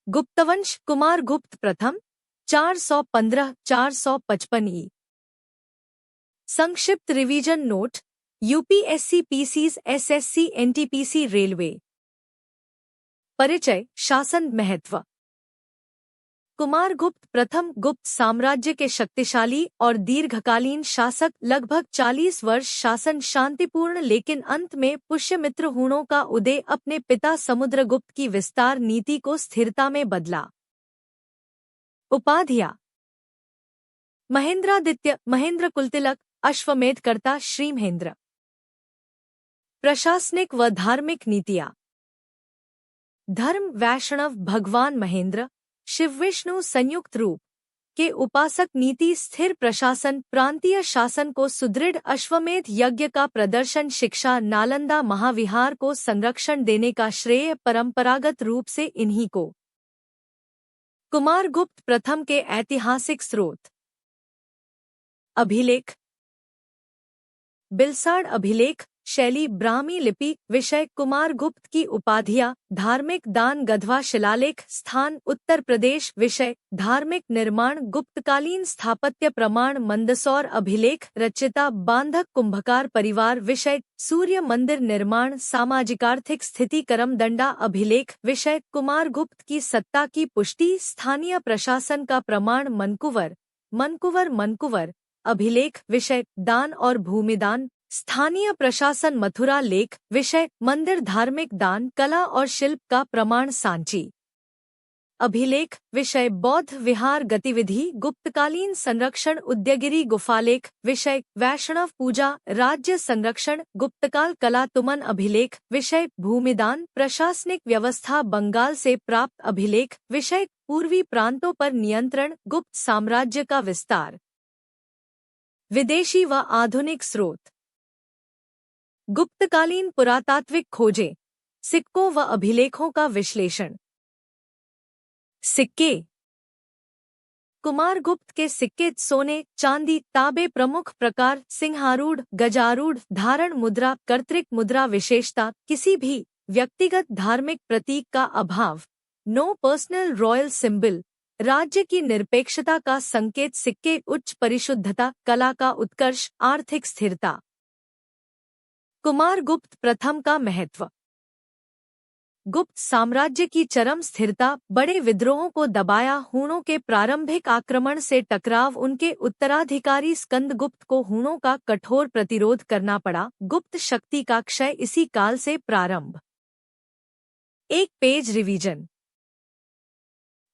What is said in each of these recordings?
गुप्तवंश कुमार गुप्त प्रथम 415-455 ई। संक्षिप्त revision note UPSC PCS SSC NTPC railway. परिचय शासन महत्व। कुमारगुप्त प्रथम गुप्त साम्राज्य के शक्तिशाली और दीर्घकालीन शासक, लगभग 40 वर्ष शासन शांतिपूर्ण, लेकिन अंत में पुष्यमित्र हूणों का उदय अपने पिता समुद्रगुप्त की विस्तार नीति को स्थिरता में बदला। उपाधियां: महेंद्रादित्य, महेंद्र कुलतिलक, अश्वमेधकर्ता, श्रीमहेंद्र। प्रशासनिक व धार्मिक नीतियां: धर्म वैष्णव, भगवान महेंद्र शिव विष्णु संयुक्त रूप के उपासक। नीति स्थिर प्रशासन, प्रांतीय शासन को सुदृढ़। अश्वमेध यज्ञ का प्रदर्शन, शिक्षा, नालंदा महाविहार को संरक्षण देने का श्रेय परंपरागत रूप से इन्हीं को। कुमारगुप्त प्रथम के ऐतिहासिक स्रोत: अभिलेख, बिलसाड़ अभिलेख, शैली ब्राह्मी लिपि। विषय कुमारगुप्त की उपाधियां, धार्मिक दान, गधवा शिलालेख, स्थान उत्तर प्रदेश। विषय धार्मिक निर्माण, गुप्तकालीन स्थापत्य प्रमाण, मंदसौर अभिलेख। रचिता बांधक कुंभकार परिवार। विषय सूर्य मंदिर निर्माण, सामाजिकार्थिक स्थिति, करमदंडा अभिलेख। विषय कुमारगुप्त की सत्ता की पुष्टि, स्थानीय प्रशासन का प्रमाण, मनकुवर अभिलेख। विषय दान और भूमिदान, स्थानीय प्रशासन, मथुरा लेख। विषय मंदिर, धार्मिक दान, कला और शिल्प का प्रमाण, सांची अभिलेख। विषय बौद्ध विहार गतिविधि, गुप्तकालीन संरक्षण, उदयगिरी गुफालेख। विषय वैष्णव पूजा, राज्य संरक्षण, गुप्तकाल कला, तुमन अभिलेख। विषय भूमिदान, प्रशासनिक व्यवस्था, बंगाल से प्राप्त अभिलेख। विषय पूर्वी प्रांतों पर नियंत्रण, गुप्त साम्राज्य का विस्तार। विदेशी व आधुनिक स्रोत: गुप्तकालीन पुरातात्विक खोजें, सिक्कों व अभिलेखों का विश्लेषण। सिक्के: कुमारगुप्त के सिक्के सोने, चांदी, तांबे। प्रमुख प्रकार: सिंहारूढ़, गजारूढ़, धारण मुद्रा, कर्तृक मुद्रा। विशेषता: किसी भी व्यक्तिगत धार्मिक प्रतीक का अभाव, नो पर्सनल रॉयल सिंबल, राज्य की निरपेक्षता का संकेत। सिक्के उच्च परिशुद्धता, कला का उत्कर्ष, आर्थिक स्थिरता। कुमारगुप्त प्रथम का महत्व: गुप्त साम्राज्य की चरम स्थिरता, बड़े विद्रोहों को दबाया, हूणों के प्रारंभिक आक्रमण से टकराव, उनके उत्तराधिकारी स्कंदगुप्त को हूणों का कठोर प्रतिरोध करना पड़ा, गुप्त शक्ति का क्षय इसी काल से प्रारंभ। एक पेज रिवीजन।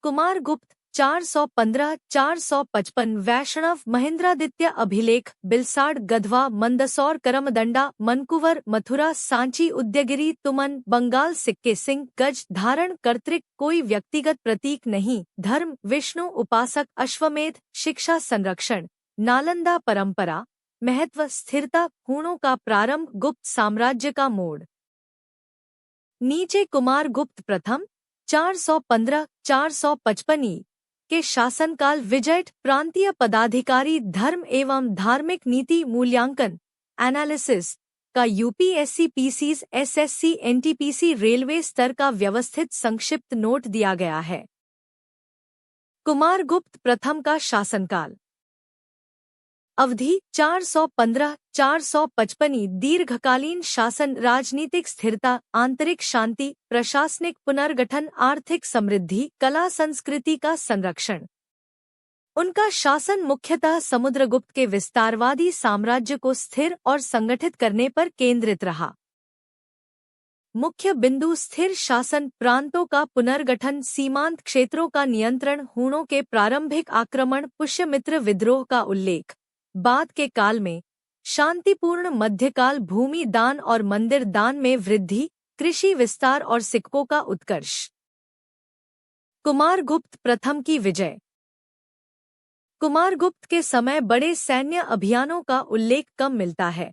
कुमारगुप्त 415-455 वैष्णव, महेंद्रादित्य अभिलेख, बिलसाड़, गधवा, मंदसौर, करमदंडा, मनकुवर, मथुरा, सांची, उदयगिरी, तुमन, बंगाल। सिक्के सिंह, गज, धारण, कर्तृक, कोई व्यक्तिगत प्रतीक नहीं। धर्म विष्णु उपासक, अश्वमेध, शिक्षा संरक्षण, नालंदा परंपरा। महत्व स्थिरता, हूणों का प्रारंभ, गुप्त साम्राज्य का मोड़। नीचे कुमारगुप्त प्रथम 415-455 ई के शासनकाल, विजयठ, प्रांतीय पदाधिकारी, धर्म एवं धार्मिक नीति, मूल्यांकन, एनालिसिस का UPSC PCS SSC NTPC railway स्तर का व्यवस्थित संक्षिप्त नोट दिया गया है। कुमारगुप्त प्रथम का शासनकाल। अवधि 415-455 दीर्घकालीन शासन, राजनीतिक स्थिरता, आंतरिक शांति, प्रशासनिक पुनर्गठन, आर्थिक समृद्धि, कला संस्कृति का संरक्षण। उनका शासन मुख्यतः समुद्रगुप्त के विस्तारवादी साम्राज्य को स्थिर और संगठित करने पर केंद्रित रहा। मुख्य बिंदु स्थिर शासन, प्रांतों का पुनर्गठन, सीमांत क्षेत्रों का नियंत्रण, हूणों के प्रारंभिक आक्रमण, पुष्यमित्र विद्रोह का उल्लेख। बाद के काल में शांतिपूर्ण मध्यकाल, भूमि दान और मंदिर दान में वृद्धि, कृषि विस्तार और सिक्कों का उत्कर्ष। कुमारगुप्त प्रथम की विजय। कुमारगुप्त के समय बड़े सैन्य अभियानों का उल्लेख कम मिलता है,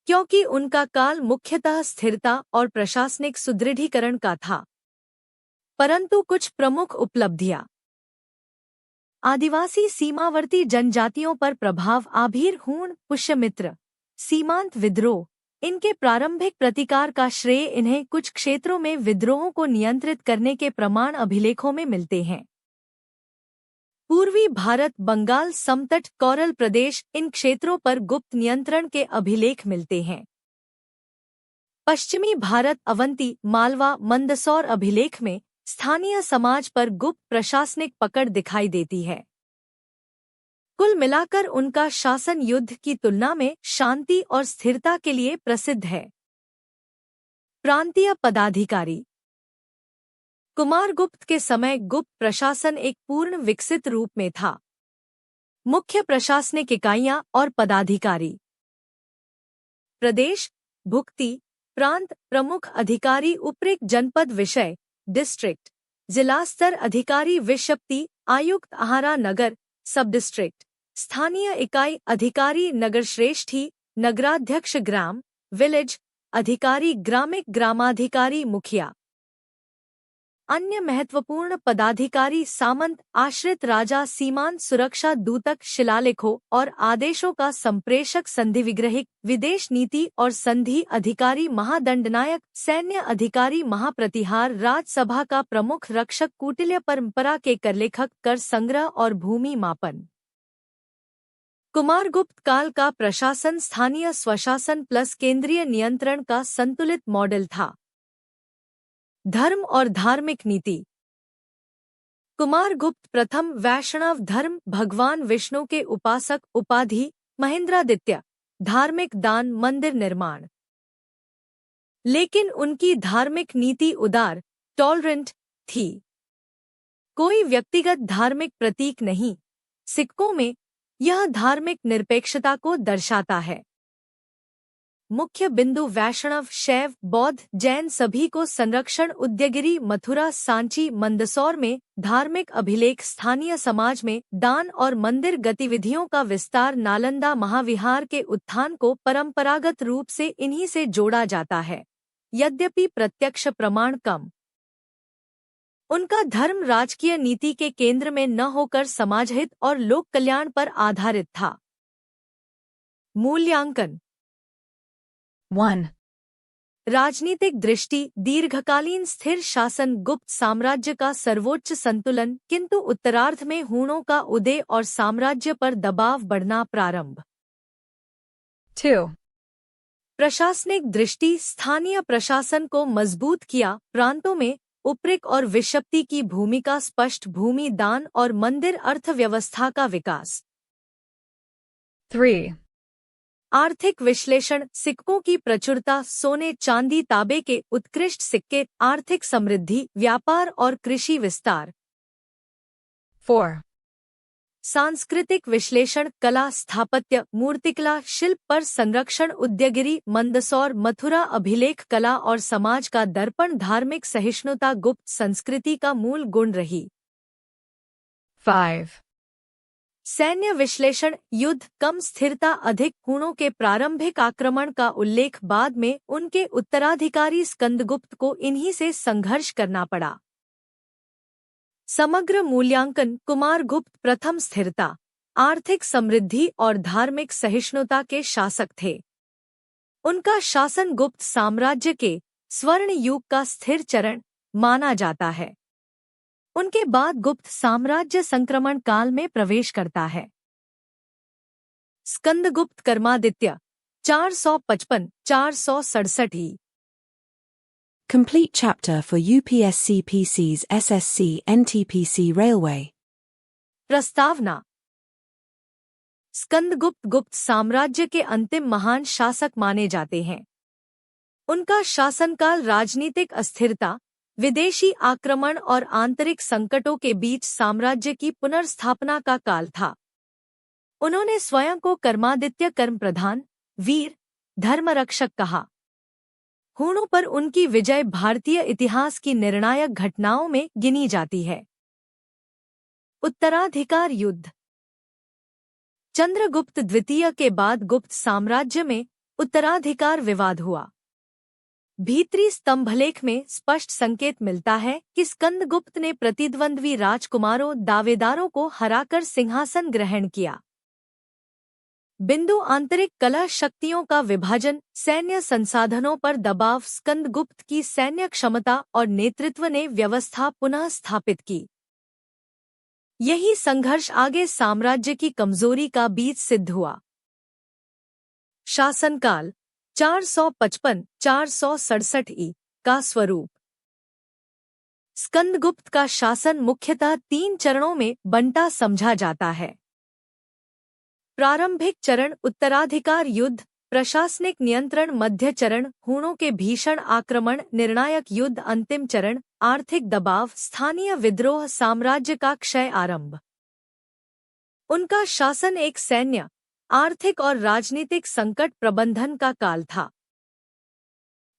क्योंकि उनका काल मुख्यतः स्थिरता और प्रशासनिक सुदृढ़ीकरण का था। परंतु कुछ प्रमुख उपलब्धियां: आदिवासी सीमावर्ती जनजातियों पर प्रभाव, आभीर हूण, पुष्यमित्र, सीमांत विद्रोह, इनके प्रारंभिक प्रतिकार का श्रेय इन्हें कुछ क्षेत्रों में विद्रोहों को नियंत्रित करने के प्रमाण अभिलेखों में मिलते हैं। पूर्वी भारत, बंगाल समतट, कोरल प्रदेश, इन क्षेत्रों पर गुप्त नियंत्रण के अभिलेख मिलते हैं। पश्चिमी भारत, अवंती, मालवा, मंदसौर अभिलेख में स्थानीय समाज पर गुप्त प्रशासनिक पकड़ दिखाई देती है। कुल मिलाकर उनका शासन युद्ध की तुलना में शांति और स्थिरता के लिए प्रसिद्ध है। प्रांतीय पदाधिकारी। कुमारगुप्त के समय गुप्त प्रशासन एक पूर्ण विकसित रूप में था। मुख्य प्रशासनिक इकाइयां और पदाधिकारी। प्रदेश, भुक्ति, प्रांत, प्रमुख अधिकारी, उपरिक्त जनपद, विषय, डिस्ट्रिक्ट, जिला स्तर अधिकारी, विशप्ति, आयुक्त, आहारा, नगर, सब डिस्ट्रिक्ट, स्थानीय इकाई अधिकारी, नगरश्रेष्ठी, नगराध्यक्ष, ग्राम, विलेज अधिकारी, ग्रामिक, ग्रामाधिकारी, मुखिया। अन्य महत्वपूर्ण पदाधिकारी, सामंत, आश्रित राजा, सीमांत सुरक्षा दूतक, शिलालेखों और आदेशों का संप्रेषक, संधिविग्रहिक, विदेश नीति और संधि अधिकारी, महादंडनायक, सैन्य अधिकारी, महाप्रतिहार, राज्यसभा का प्रमुख, रक्षक, कूटिल्य परंपरा के करलेखक, कर संग्रह और भूमि मापन। कुमारगुप्त काल का प्रशासन स्थानीय स्वशासन प्लस केंद्रीय नियंत्रण का संतुलित मॉडल था। धर्म और धार्मिक नीति। कुमारगुप्त प्रथम वैष्णव धर्म, भगवान विष्णु के उपासक, उपाधि महेंद्रादित्य, धार्मिक दान, मंदिर निर्माण। लेकिन उनकी धार्मिक नीति उदार, टॉलरेंट थी। कोई व्यक्तिगत धार्मिक प्रतीक नहीं। सिक्कों में यह धार्मिक निरपेक्षता को दर्शाता है। मुख्य बिंदु वैष्णव, शैव, बौद्ध, जैन सभी को संरक्षण। उदयगिरि, मथुरा, सांची, मंदसौर में धार्मिक अभिलेख, स्थानीय समाज में दान और मंदिर गतिविधियों का विस्तार। नालंदा महाविहार के उत्थान को परंपरागत रूप से इन्हीं से जोड़ा जाता है, यद्यपि प्रत्यक्ष प्रमाण कम। उनका धर्म राजकीय नीति के केंद्र में न होकर समाजहित और लोक कल्याण पर आधारित था। मूल्यांकन। 1. राजनीतिक दृष्टि। दीर्घकालीन स्थिर शासन, गुप्त साम्राज्य का सर्वोच्च संतुलन, किंतु उत्तरार्ध में हूणों का उदय और साम्राज्य पर दबाव बढ़ना प्रारंभ। 2. प्रशासनिक दृष्टि। स्थानीय प्रशासन को मजबूत किया, प्रांतों में उपरिक और विशप्ति की भूमिका स्पष्ट, भूमि दान और मंदिर, अर्थव्यवस्था का विकास। 3. आर्थिक विश्लेषण। सिक्कों की प्रचुरता, सोने चांदी तांबे के उत्कृष्ट सिक्के, आर्थिक समृद्धि, व्यापार और कृषि विस्तार। 4. सांस्कृतिक विश्लेषण। कला, स्थापत्य, मूर्तिकला, शिल्प पर संरक्षण। उदयगिरि, मंदसौर, मथुरा अभिलेख कला और समाज का दर्पण। धार्मिक सहिष्णुता गुप्त संस्कृति का मूल गुण रही। 5. सैन्य विश्लेषण। युद्ध, कम स्थिरता, अधिक हूणों के प्रारंभिक आक्रमण का उल्लेख। बाद में उनके उत्तराधिकारी स्कंदगुप्त को इन्हीं से संघर्ष करना पड़ा। समग्र मूल्यांकन। कुमारगुप्त प्रथम स्थिरता, आर्थिक समृद्धि और धार्मिक सहिष्णुता के शासक थे। उनका शासन गुप्त साम्राज्य के स्वर्ण युग का स्थिर चरण माना जाता है। उनके बाद गुप्त साम्राज्य संक्रमण काल में प्रवेश करता है। Skandagupta Karmaditya 455-467 Complete chapter for UPSC PC's SSC NTPC Railway. प्रस्तावना। स्कंदगुप्त गुप्त साम्राज्य के अंतिम महान शासक माने जाते हैं। उनका शासनकाल राजनीतिक अस्थिरता, विदेशी आक्रमण और आंतरिक संकटों के बीच साम्राज्य की पुनर्स्थापना का काल था। उन्होंने स्वयं को कर्मादित्य, कर्म प्रधान, वीर, धर्मरक्षक कहा। हूणों पर उनकी विजय भारतीय इतिहास की निर्णायक घटनाओं में गिनी जाती है। उत्तराधिकार युद्ध। चंद्रगुप्त द्वितीय के बाद गुप्त साम्राज्य में उत्तराधिकार विवाद हुआ। भीतरी स्तंभलेख में स्पष्ट संकेत मिलता है कि स्कंदगुप्त ने प्रतिद्वंद्वी राजकुमारों, दावेदारों को हराकर सिंहासन ग्रहण किया। बिंदु आंतरिक कला शक्तियों का विभाजन, सैन्य संसाधनों पर दबाव। स्कंदगुप्त की सैन्य क्षमता और नेतृत्व ने व्यवस्था पुनः स्थापित की। यही संघर्ष आगे साम्राज्य की कमजोरी का बीज सिद्ध हुआ। शासनकाल 455-467 ई का स्वरूप। स्कंदगुप्त का शासन मुख्यतः 3 चरणों में बंटा समझा जाता है। प्रारंभिक चरण उत्तराधिकार युद्ध, प्रशासनिक नियंत्रण। मध्य चरण हूणों के भीषण आक्रमण, निर्णायक युद्ध। अंतिम चरण आर्थिक दबाव, स्थानीय विद्रोह, साम्राज्य का क्षय। आरंभ। उनका शासन एक सैन्य, आर्थिक और राजनीतिक संकट प्रबंधन का काल था।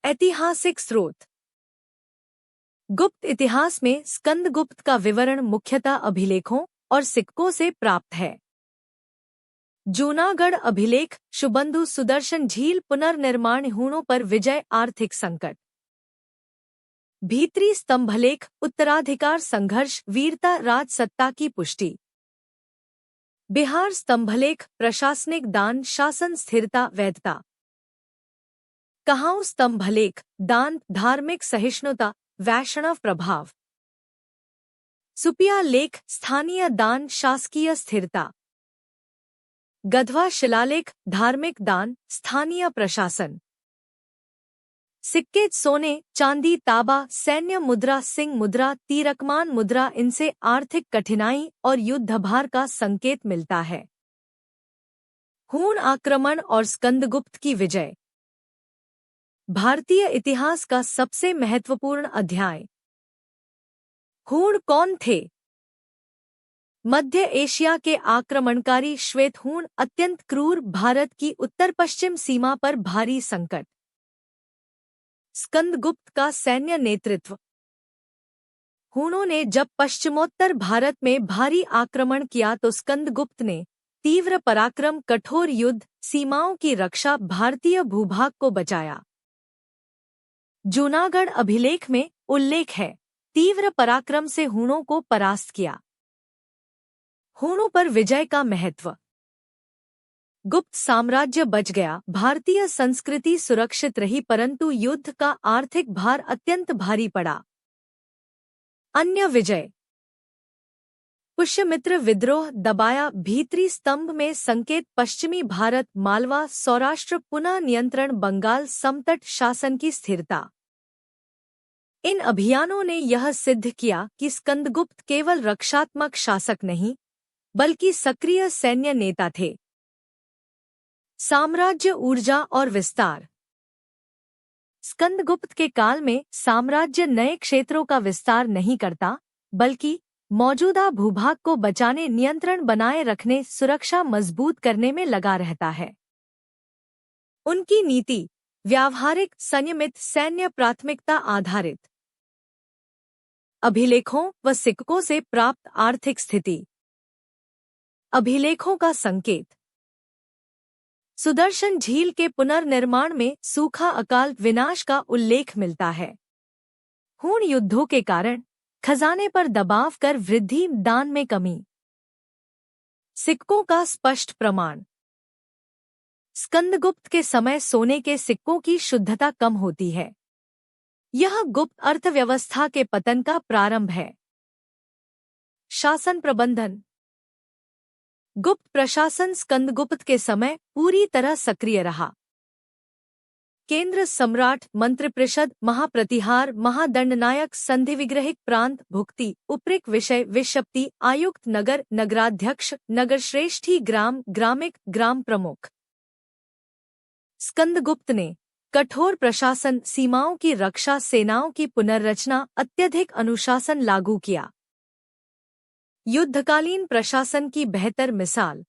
ऐतिहासिक स्रोत। गुप्त इतिहास में स्कंदगुप्त का विवरण मुख्यतः अभिलेखों और सिक्कों से प्राप्त है। जूनागढ़ अभिलेख, शुबंधु सुदर्शन झील पुनर्निर्माण, हूणों पर विजय, आर्थिक संकट। भीतरी स्तंभलेख, उत्तराधिकार संघर्ष, वीरता, राजसत्ता की पुष्टि। बिहार स्तंभलेख, प्रशासनिक दान, शासन स्थिरता, वैधता। कहाऊ स्तंभलेख, दान, धार्मिक सहिष्णुता, वैष्णव प्रभाव। सुपिया लेख, स्थानीय दान, शासकीय स्थिरता। गधवा शिलालेख, धार्मिक दान, स्थानीय प्रशासन। सिक्के सोने, चांदी, तांबा, सैन्य मुद्रा, सिंह मुद्रा, तीरकमान मुद्रा। इनसे आर्थिक कठिनाई और युद्धभार का संकेत मिलता है। हूण आक्रमण और स्कंदगुप्त की विजय। भारतीय इतिहास का सबसे महत्वपूर्ण अध्याय। हूण कौन थे? मध्य एशिया के आक्रमणकारी श्वेत हूण अत्यंत क्रूर, भारत की उत्तर पश्चिम सीमा पर भारी संकट। स्कंदगुप्त का सैन्य नेतृत्व। हूणों ने जब पश्चिमोत्तर भारत में भारी आक्रमण किया तो स्कंदगुप्त ने तीव्र पराक्रम, कठोर युद्ध, सीमाओं की रक्षा, भारतीय भूभाग को बचाया। जूनागढ़ अभिलेख में उल्लेख है, तीव्र पराक्रम से हूणों को परास्त किया। हूणों पर विजय का महत्व। गुप्त साम्राज्य बच गया, भारतीय संस्कृति सुरक्षित रही, परंतु युद्ध का आर्थिक भार अत्यंत भारी पड़ा। अन्य विजय। पुष्यमित्र विद्रोह दबाया, भीतरी स्तंभ में संकेत, पश्चिमी भारत, मालवा, सौराष्ट्र पुनः नियंत्रण, बंगाल समतट, शासन की स्थिरता। इन अभियानों ने यह सिद्ध किया कि स्कंदगुप्त केवल रक्षात्मक शासक नहीं, बल्कि सक्रिय सैन्य नेता थे। साम्राज्य ऊर्जा और विस्तार। स्कंदगुप्त के काल में साम्राज्य नए क्षेत्रों का विस्तार नहीं करता, बल्कि मौजूदा भूभाग को बचाने, नियंत्रण बनाए रखने, सुरक्षा मजबूत करने में लगा रहता है। उनकी नीति व्यावहारिक, संयमित, सैन्य प्राथमिकता आधारित। अभिलेखों व सिक्कों से प्राप्त आर्थिक स्थिति। अभिलेखों का संकेत। सुदर्शन झील के पुनर्निर्माण में सूखा, अकाल, विनाश का उल्लेख मिलता है। हूण युद्धों के कारण खजाने पर दबाव कर वृद्धि, दान में कमी। सिक्कों का स्पष्ट प्रमाण। स्कंदगुप्त के समय सोने के सिक्कों की शुद्धता कम होती है। यह गुप्त अर्थव्यवस्था के पतन का प्रारंभ है। शासन प्रबंधन। गुप्त प्रशासन स्कंदगुप्त के समय पूरी तरह सक्रिय रहा। केंद्र सम्राट, मंत्रिपरिषद, महाप्रतिहार, महादंडनायक, संधिविग्रहिक प्रांत, भुक्ति, उपरिक विषय, विषप्ति, आयुक्त, नगर, नगराध्यक्ष, नगरश्रेष्ठी, ग्राम, ग्रामिक, ग्राम प्रमुख। स्कंदगुप्त ने कठोर प्रशासन, सीमाओं की रक्षा, सेनाओं की पुनर्रचना, अत्यधिक अनुशासन लागू किया। युद्धकालीन प्रशासन की बेहतर मिसाल।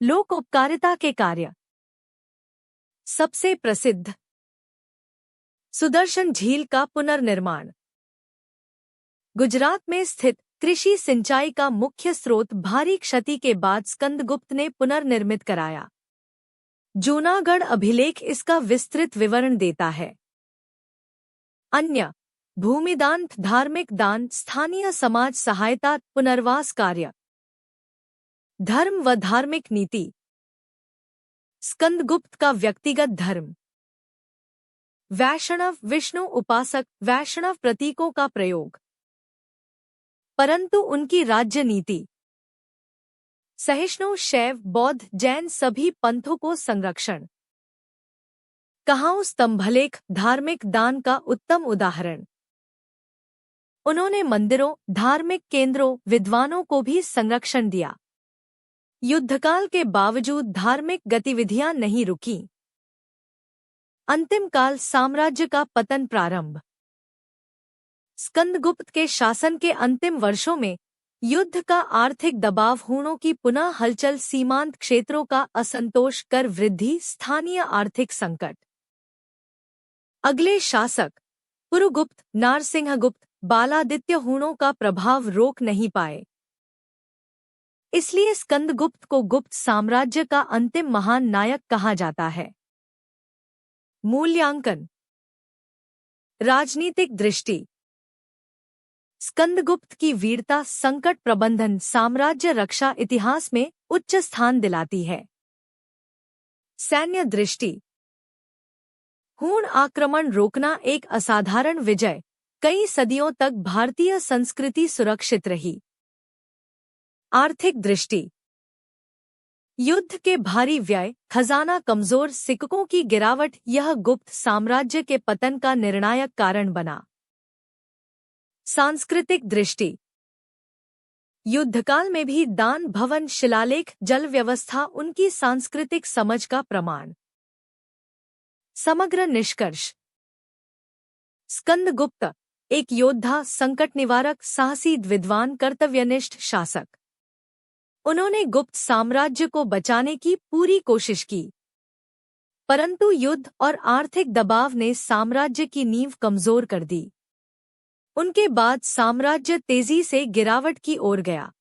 लोक उपकारिता के कार्य। सबसे प्रसिद्ध सुदर्शन झील का पुनर्निर्माण। गुजरात में स्थित कृषि सिंचाई का मुख्य स्रोत भारी क्षति के बाद स्कंदगुप्त ने पुनर्निर्मित कराया। जूनागढ़ अभिलेख इसका विस्तृत विवरण देता है। अन्य भूमिदान, धार्मिक दान, स्थानीय समाज सहायता, पुनर्वास कार्य। धर्म व धार्मिक नीति। स्कंदगुप्त का व्यक्तिगत धर्म। वैष्णव विष्णु उपासक, वैष्णव प्रतीकों का प्रयोग। परंतु उनकी राज्य नीति। सहिष्णु, शैव, बौद्ध, जैन सभी पंथों को संरक्षण। कहाऊ स्तंभलेख धार्मिक दान का उत्तम उदाहरण। उन्होंने मंदिरों, धार्मिक केंद्रों, विद्वानों को भी संरक्षण दिया। युद्धकाल के बावजूद धार्मिक गतिविधियां नहीं रुकीं। अंतिम काल साम्राज्य का पतन प्रारंभ। स्कंदगुप्त के शासन के अंतिम वर्षों में युद्ध का आर्थिक दबाव, हूणों की पुनः हलचल, सीमांत क्षेत्रों का असंतोष, कर वृद्धि, स्थानीय आर्थिक संकट। अगले शासक पुरुगुप्त, नारसिंहगुप्त, बालादित्य हूणों का प्रभाव रोक नहीं पाए। इसलिए स्कंदगुप्त को गुप्त साम्राज्य का अंतिम महान नायक कहा जाता है। मूल्यांकन। राजनीतिक दृष्टि। स्कंदगुप्त की वीरता, संकट प्रबंधन, साम्राज्य रक्षा इतिहास में उच्च स्थान दिलाती है। सैन्य दृष्टि। हूण आक्रमण रोकना एक असाधारण विजय, कई सदियों तक भारतीय संस्कृति सुरक्षित रही। आर्थिक दृष्टि। युद्ध के भारी व्यय, खजाना कमजोर, सिक्कों की गिरावट, यह गुप्त साम्राज्य के पतन का निर्णायक कारण बना। सांस्कृतिक दृष्टि। युद्धकाल में भी दान, भवन, शिलालेख, जल व्यवस्था उनकी सांस्कृतिक समझ का प्रमाण। समग्र निष्कर्ष। स्कंदगुप्त एक योद्धा, संकट निवारक, साहसी, विद्वान, कर्तव्यनिष्ठ शासक। उन्होंने गुप्त साम्राज्य को बचाने की पूरी कोशिश की, परंतु युद्ध और आर्थिक दबाव ने साम्राज्य की नींव कमजोर कर दी। उनके बाद साम्राज्य तेजी से गिरावट की ओर गया।